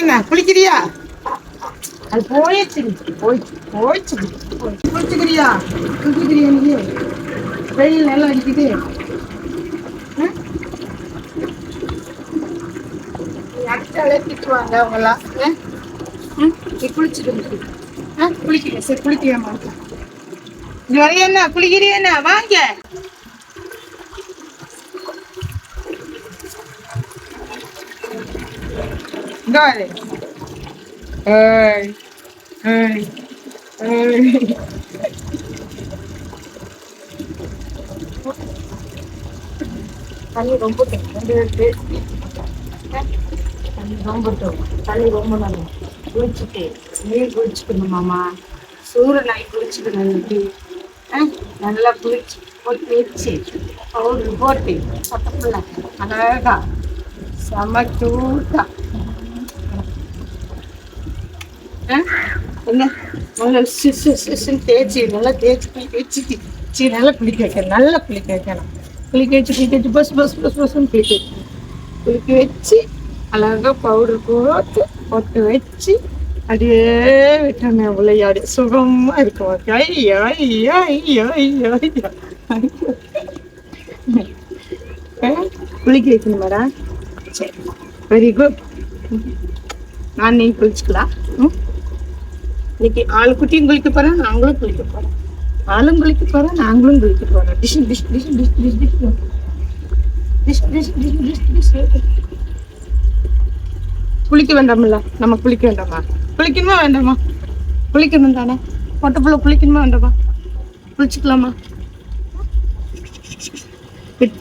என்ன குளிக்கிறியா? அது போயிடுச்சு போயிடுச்சு போயிடுச்சு. குளிச்சுக்கிறியா? குளிச்சுக்கிறியா? நீ வெயில் நல்லா அடிக்குது. அடுத்தாலே திட்டுவாங்க அவங்களாம். நீ குளிச்சுட்டு குளிக்கிறீங்க சரி குளிக்கிறேம்மா. இது வரைய என்ன குளிக்கிறியா? வாங்க. தண்ணி ரொம்ப தண்ணி ரொம்ப நல்லா குளிச்சுட்டு நீர் குளிச்சுக்கணுமாம்மா. சூரியனாய் குளிச்சுக்கணும். நல்லா குளிச்சு போட்டு வச்சு பவுடர் போட்டு சத்தப்பில்ல அழகா செம கியூட்டா என்ன நல்லா தேய்ச்சி நல்லா தேய்ச்சி குளிக்க வச்சு நல்லா குளிக்க வைக்கணும். நல்லா குளிக்க வைக்கணும். குளிக்க வச்சு பஸ் குளிக்க வச்சு அழகா பவுடர் போட்டு வச்சு அப்படியே விட்டோமே விளையாடு சுகமா இருக்கும். ஐயா ஐயா ஐயா ஐயா ஐயா குளிக்க வைக்கணும் மேடம். சரி வெரி குட். நான் நீ குளிச்சுக்கலாம். இன்னைக்கு ஆள் குட்டியும் குளிக்க போறேன், நாங்களும் குளிக்க போறோம். ஆளும் குளிக்க போறோம், நாங்களும் குளிக்க போறோம். Dish dish dish dish dish dish dish dish dish dish dish. குளிக்க வேண்டாம்ல? நம்ம குளிக்க வேண்டாமா? குளிக்கணுமா வேண்டாமா? குளிக்கணும் தானே. பொட்டப்புள்ள குளிக்கணுமா வேண்டாமா? குளிச்சுக்கலாமா?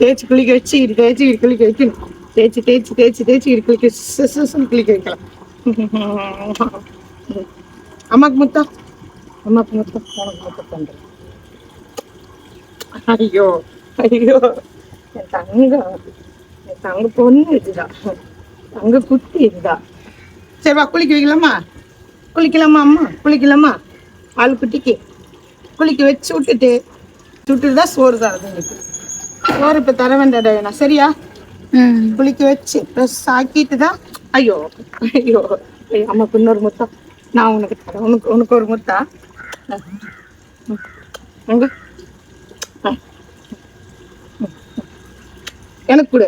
தேய்ச்சி குளிக்க வச்சு இது தேய்ச்சி இது குளிக்க வைக்கணும். தேய்ச்சி தேய்ச்சி தேய்ச்சி தேய்ச்சி இது குளிக்க வைக்கலாம். அம்மாக்கு முத்தம் உனக்கு முத்தம் பண்றேன். ஐயோ ஐயோ என் தங்க பொண்ணு இதுதான். தங்க குட்டி இதுதான். சரிவா குளிக்க வைக்கலாமா? குளிக்கலாமா? அம்மா குளிக்கலாமா? ஆள் குட்டிக்கு குளிக்க வச்சு விட்டுட்டுதான் சோறு தரது. இன்னைக்கு சோறு இப்ப தர வேண்டாம் சரியா? குளிக்க வச்சு ட்ரெஸ் ஆக்கிட்டு தான். ஐயோ ஐயோ அம்மாக்கு இன்னொரு முத்தம் நான் உனக்கு தரேன். உனக்கு ஒரு முத்தா எனக்கு கொடு.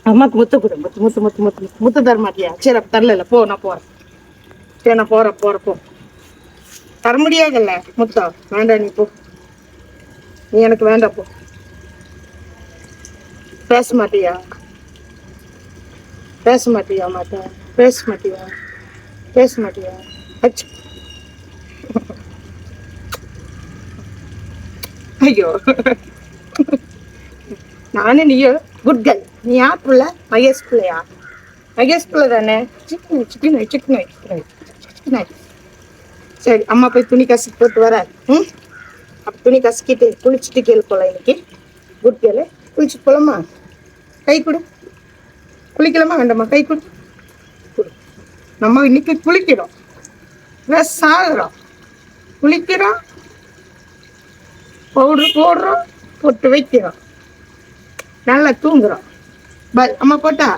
அம்மாக்கு முத்த கொடு. முத்த தர மாட்டியா? சரி அப்ப தரல போ. நான் போறேன். சரி நான் போறேன் போ. தர முடியாதுல்ல முத்தம். வேண்டாம் நீ போ. நீ எனக்கு வேண்டாம் போ. பேச மாட்டியா? மாட்டேன். பேச மாட்டியா? ஐயோ நானு நீயோ குட் கேர்ள். நீ யார் பிள்ள? மகேஷ் பிள்ளையா? மகேஷ் பிள்ளை தானே. சிக்கன். சரி அம்மா போய் துணி கசிக்கு போட்டு வர. அப்ப துணி கசிக்கிட்டு குளிச்சுட்டு கேளு போல. இன்னைக்கு குட் கேளு. குளிச்சுட்டு போலாமா? கை கொடு. குளிக்கலாமா வேண்டாமா? கை கொடு. நம்ம இன்னைக்கு குளிக்கிறோம், ட்ரெஸ் ஆகுறோம், குளிக்கிறோம், பவுடர் போடுறோம், பொட்டு வைக்கிறோம், நல்லா தூங்குறோம். பாய் அம்மா போட்டா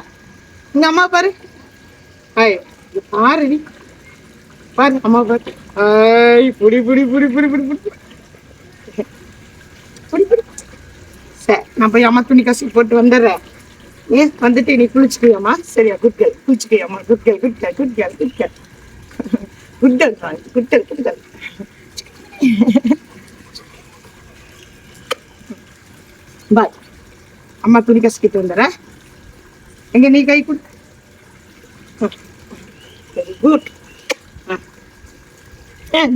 இங்க அம்மா பாரு. ஆய் பாரு நீ பாரு அம்மா பாரு. ஆய் புடி புடி புடி புடி புடி புடி புடி புடி. சரி நான் போய் அம்மா துணி கசி போட்டு வந்துடுறேன். வந்துட்டு நீ குளிச்சுக்கியாமா? சரியா? Good girl. குளிச்சுக்கியாமா? Good girl good girl good girl good girl good girl good girl good girl. Bye அம்மா துணி கசிக்கிட்டு வந்துடுறேன். எங்க நீ கை கொடு. Very good.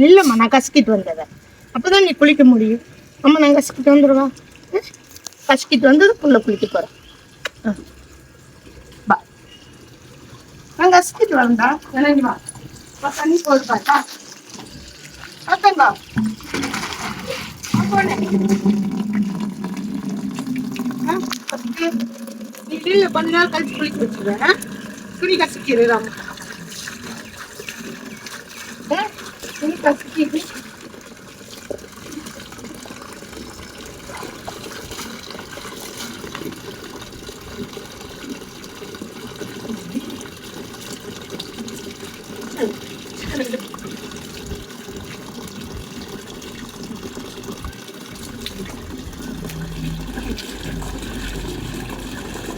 இல்லம்மா நான் கசிக்கிட்டு வந்துடுறேன். அப்பதான் நீ குளிக்க முடியும். அம்மா நான் கசிக்கிட்டு வந்துடுவா. கசிக்கிட்டு வந்தது புள்ள குளிக்க போறேன். பா நான் கசிக்கிட்டு வரேன்டா. இறங்கி வா. தண்ணி போட்டு பார்த்தா வா. கொஞ்ச நாள் கழிச்சு குளிக்க வச்சுருவேன். துணி கசிக்கிறேன். துணி கசிக்கிட்டு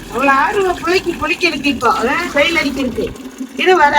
அவ்வளவு ஆர்வம் பிள்ளைக்கு குளிக்கிறதுக்கு இப்போ வெயில் அடிக்கிறதுக்கு இது வர